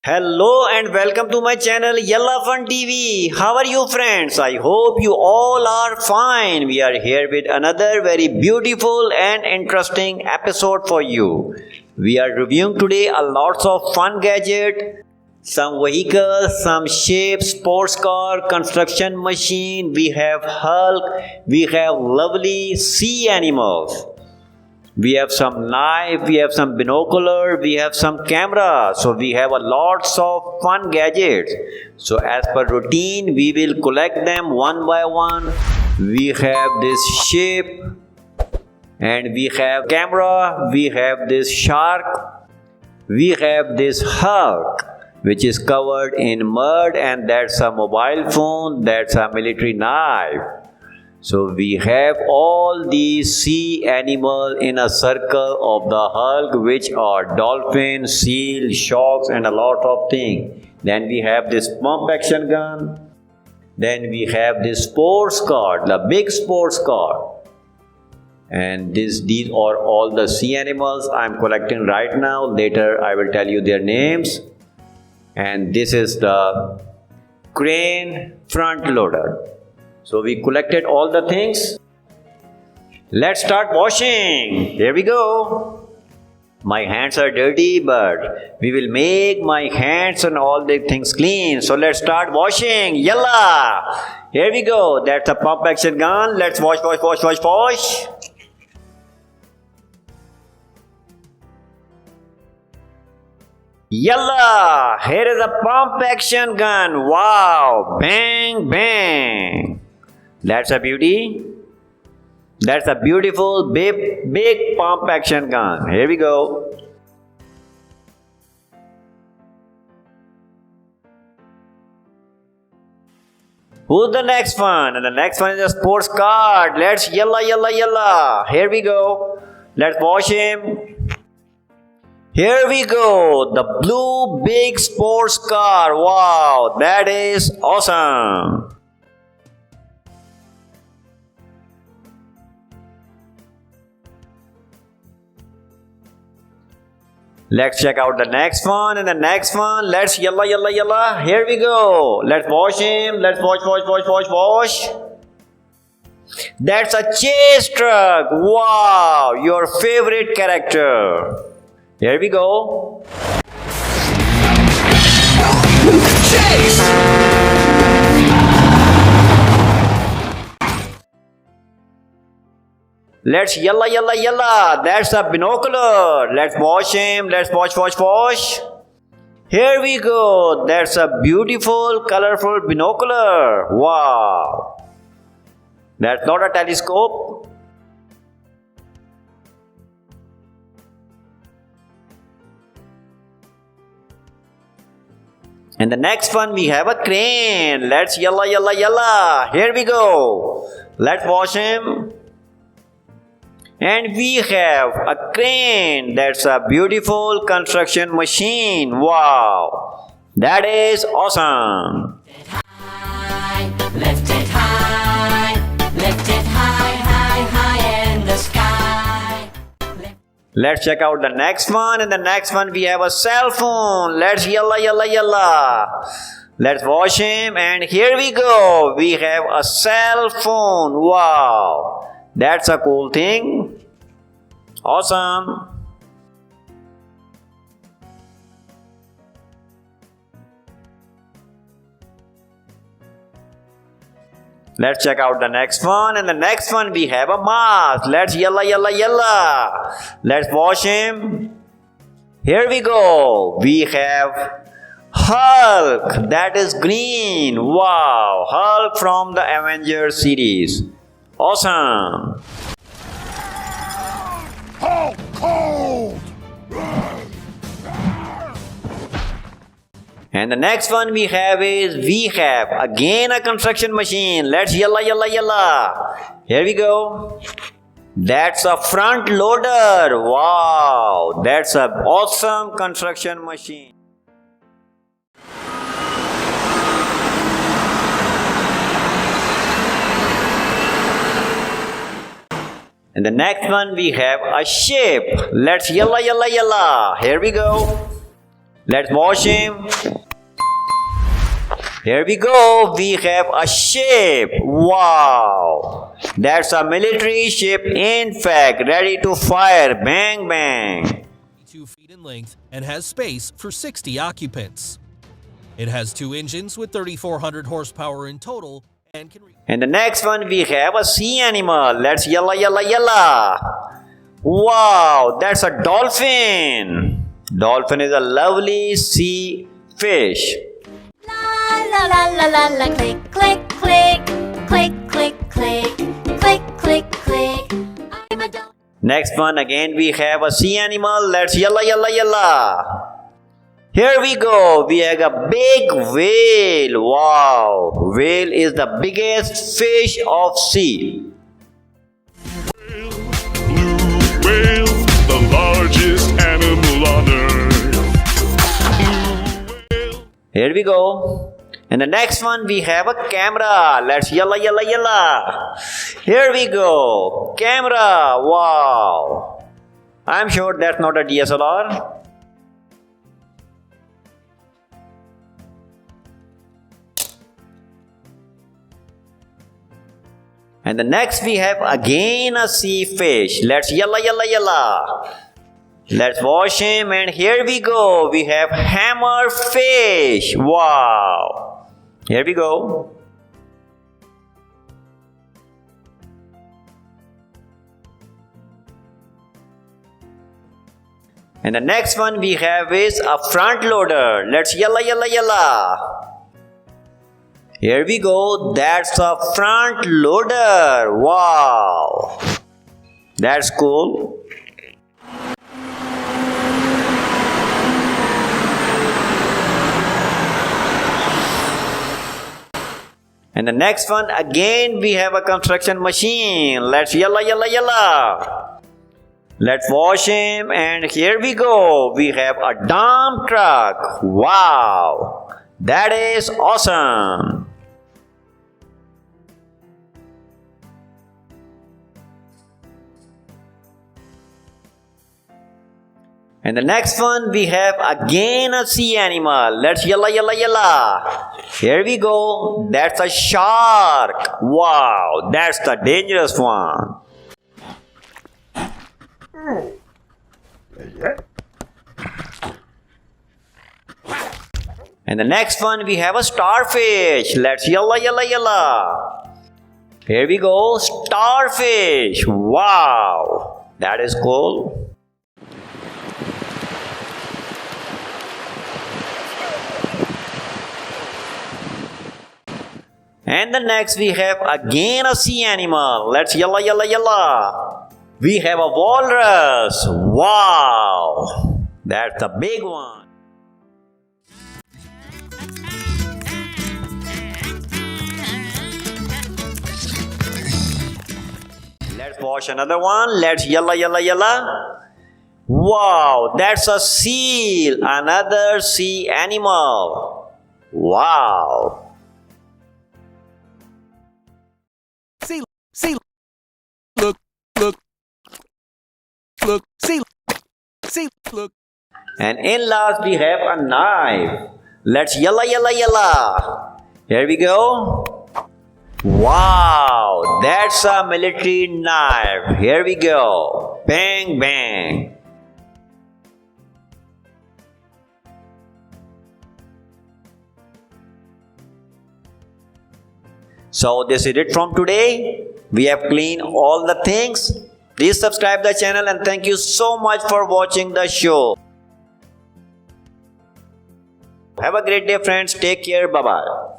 Hello and welcome to my channel Yalla Fun TV. How are you friends? I hope you all are fine. We are here with another very beautiful and interesting episode for you. We are reviewing today a lots of fun gadget, some vehicles, some shapes, sports car, construction machine. We have Hulk, we have lovely sea animals. We have some knife, we have some binocular, we have some camera. So we have a lots of fun gadgets. So as per routine, we will collect them one by one. We have this ship and we have camera, we have this shark, we have this Hulk which is covered in mud, and that's a mobile phone, that's a military knife. So we have all these sea animals in a circle of the Hulk, which are dolphin, seal, sharks and a lot of things. Then we have this pump action gun. Then we have this sports car, the big sports car. And these are all the sea animals I'm collecting right now. Later I will tell you their names. And this is the crane front loader. So we collected all the things. Let's start washing. Here we go. My hands are dirty, but we will make my hands and all the things clean. So let's start washing. Yalla! Here we go. That's a pump action gun. Let's wash, wash, wash, wash, wash. Yalla! Here is a pump action gun. Wow! Bang, bang. That's a beauty. That's a beautiful big pump action gun. Here we go. Who's the next one? And the next one is a sports car. Let's yalla yalla yalla. Here we go. Let's wash him. Here we go. The blue big sports car. Wow, that is awesome. Let's check out the next one and the next one. Let's yalla yalla yalla. Here we go. Let's wash him. Let's wash, wash, wash, wash, wash. That's a chase truck. Wow, your favorite character. Here we go. Chase! Let's yalla yalla yalla. That's a binocular. Let's wash him. Let's wash, wash, wash. Here we go. That's a beautiful, colorful binocular. Wow. That's not a telescope. And the next one we have a crane. Let's yalla yalla yalla. Here we go. Let's wash him. And we have a crane. That's a beautiful construction machine. Wow, that is awesome. Lift it high, lift it high, high, high in the sky. Let's check out the next one. And the next one we have a cell phone. Let's yalla yalla yalla. Let's wash him. And here we go. We have a cell phone. Wow. That's a cool thing. Awesome. Let's check out the next one. And the next one we have a mask. Let's yalla yalla yalla. Let's wash him. Here we go. We have Hulk. That is green. Wow. Hulk from the Avengers series. Awesome. Hulk cold! And the next one we have is again a construction machine. Let's yalla yalla yalla. Here we go. That's a front loader. Wow, that's an awesome construction machine. And the next one we have a ship. Let's yalla yalla yalla. Here we go. Let's wash him. Here we go. We have a ship. Wow. That's a military ship, in fact, ready to fire. Bang, bang. 2 feet in length and has space for 60 occupants. It has 2 engines with 3,400 horsepower in total and can reach. And the next one, we have a sea animal. Let's yalla, yalla, yalla. Wow, that's a dolphin. Dolphin is a lovely sea fish. La la la la la, click, click, click, click, click, click, click, click, click. I'm a dolphin. Next one, again we have a sea animal. Let's yalla, yalla, yalla. Here we go. We have a big whale. Wow, whale is the biggest fish of sea. Blue whale, the largest animal on earth. Blue whale. Here we go. And the next one, we have a camera. Let's yalla, yalla, yalla. Here we go. Camera. Wow. I'm sure that's not a DSLR. And the next we have again a sea fish. Let's yalla, yalla, yalla. Let's wash him, and here we go. We have hammer fish. Wow. Here we go. And the next one we have is a front loader. Let's yalla, yalla, yalla. Here we go. That's a front loader. Wow. That's cool. And the next one, again we have a construction machine. Let's yalla, yalla, yalla. Let's wash him, and here we go. We have a dump truck. Wow. That is awesome. And the next one, we have again a sea animal. Let's yalla, yalla, yalla. Here we go. That's a shark. Wow, that's the dangerous one. And the next one, we have a starfish. Let's yalla, yalla, yalla. Here we go. Starfish. Wow, that is cool. And the next we have again a sea animal. Let's yalla, yalla, yalla. We have a walrus. Wow, that's a big one. Let's watch another one. Let's yalla, yalla, yalla. Wow, that's a seal, another sea animal. Wow. See, look, see, look. And in last we have a knife. Let's yalla, yalla, yalla. Here we go. Wow, that's a military knife. Here we go. Bang, bang. So this is it from today. We have cleaned all the things. Please subscribe the channel, and thank you so much for watching the show. Have a great day, friends. Take care. Bye-bye.